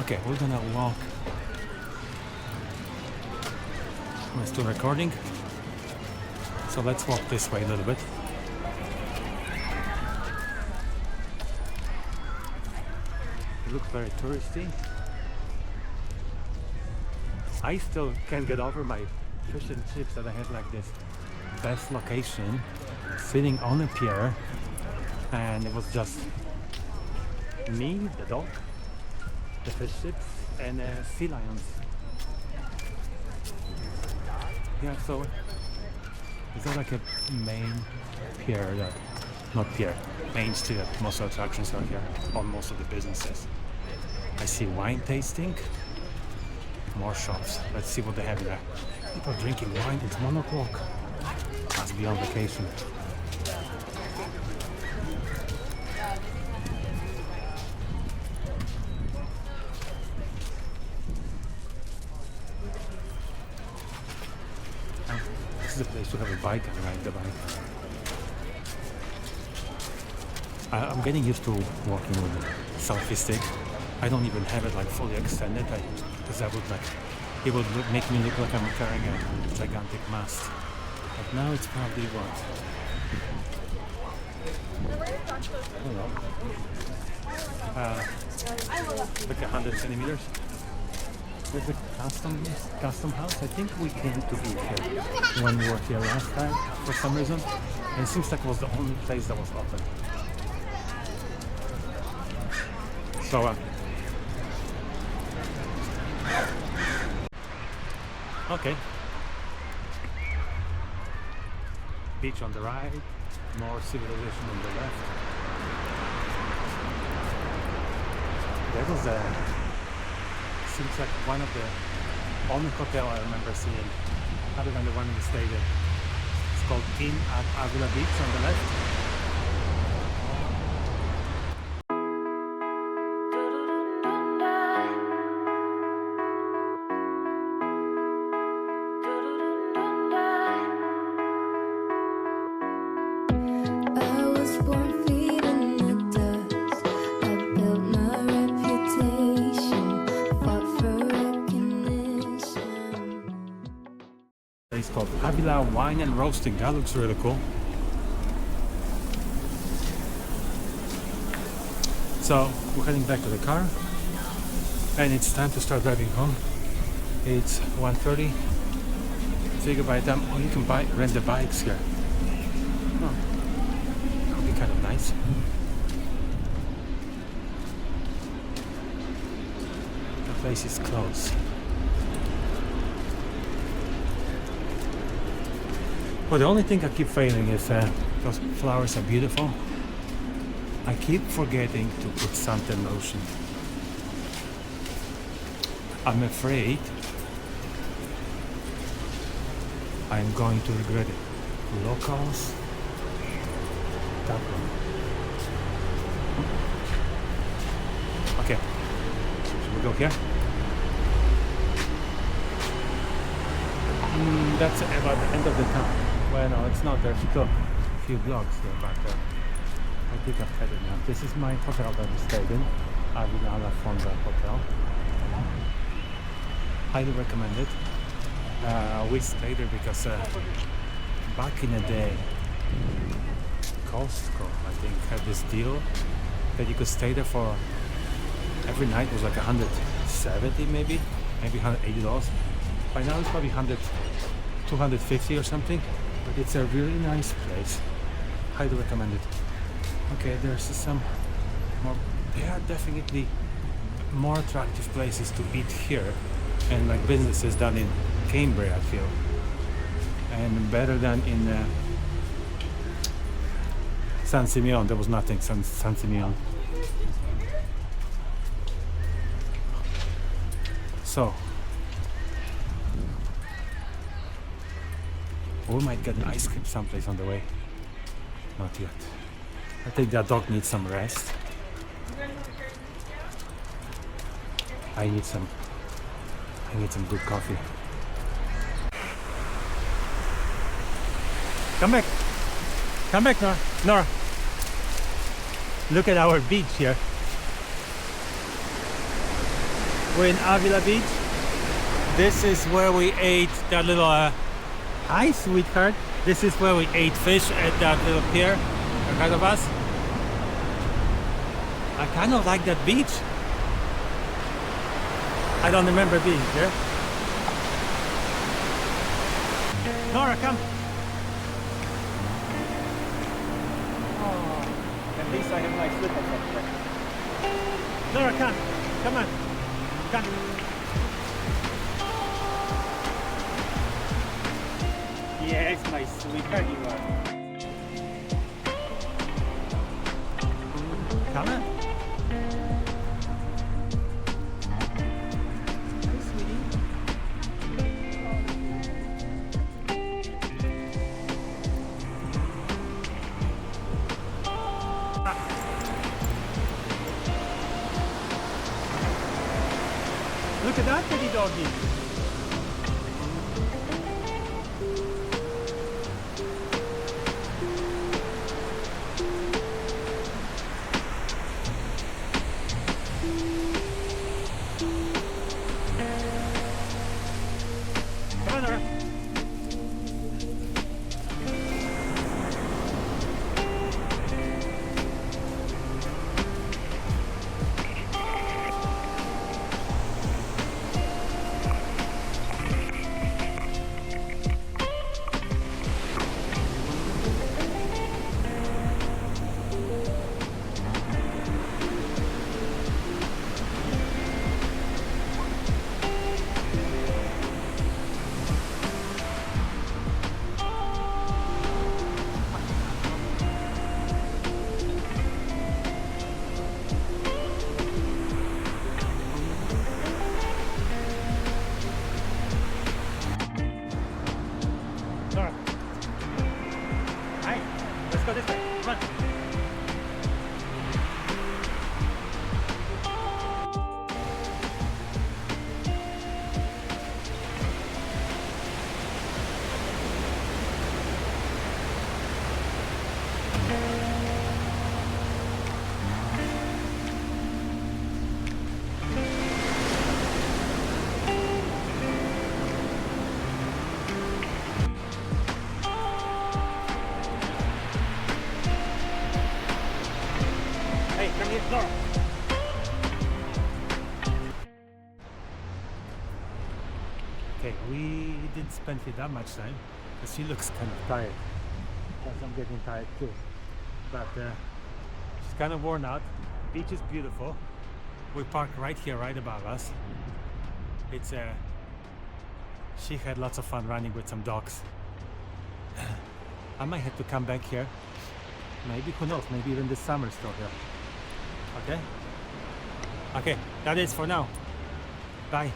Okay, we're gonna walk. I'm still recording. So let's walk this way a little bit. It looks very touristy. I still can't get over my fish and chips that I had like this best location sitting on a pier, and it was just me, the dog, the fish chips, and sea lions. Yeah, so is that like a main pier that, not pier, main street that most of the attractions are here, on most of the businesses. I see wine tasting, more shops. Let's see what they have there. People drinking wine, it's 1 o'clock. Must be on vacation. This is a place to have a bike and ride the bike. I'm getting used to walking with a selfie stick. I don't even have it like fully extended, because I would like, it would make me look like I'm carrying a gigantic mast. But now it's probably what? I don't know. Like 100 centimeters. There's a custom house. I think we came to eat here when we were here last time for some reason. And it seems like it was the only place that was open. So okay. Beach on the right, more civilization on the left. That was seems like one of the only hotel I remember seeing, other than the one we stayed in. It's called Inn at Avila Beach on the left. It's called Avila Wine and Roasting. That looks really cool. So we're heading back to the car, and it's time to start driving home. It's 1:30. Figure by the time you can rent the bikes here. Oh, that would be kind of nice. The place is closed. Well, the only thing I keep failing is those flowers are beautiful. I keep forgetting to put suntan lotion. I'm afraid I'm going to regret it. Locals, that one. Okay, should we go here? That's about the end of the town. Well, no, it's not. There's still a few blocks there, but I think I've had enough. This is my hotel that we stayed in, Avila Hotel. Highly recommend it. We stayed there because back in the day, Costco, I think, had this deal that you could stay there for every night. It was like 170 maybe $180. By now it's probably 250 or something. But it's a really nice place. Highly recommend it. Okay, there's some more. There are definitely more attractive places to eat here, and like businesses done in Cambridge, I feel, and better than in San Simeon. There was nothing. San Simeon. So we might get an ice cream someplace on the way. Not yet. I think that dog needs some rest. I need some good coffee. Come back, Nora. Look at our beach here. We're in Avila Beach. This is where we ate that little hi sweetheart. This is where we ate fish at that little pier ahead of us. I kind of like that beach. I don't remember being here. Nora, come. Oh, at least I have my slippers up there. Nora, come. Come on. Come. Yes, my sweetheart, you are. Come on. Hey, sweetie. Look at that kitty doggy. Come on, Nora. Nora. Hi. Let's go this way. Come on. Hey, come here, Nora. Okay, we didn't spend here that much time because she looks kind of tired. Plus I'm getting tired too. But she's kind of worn out. Beach is beautiful. We parked right here, right above us. It's she had lots of fun running with some dogs. I might have to come back here. Maybe, who knows, maybe even this summer still here. Okay? Okay, that is for now. Bye.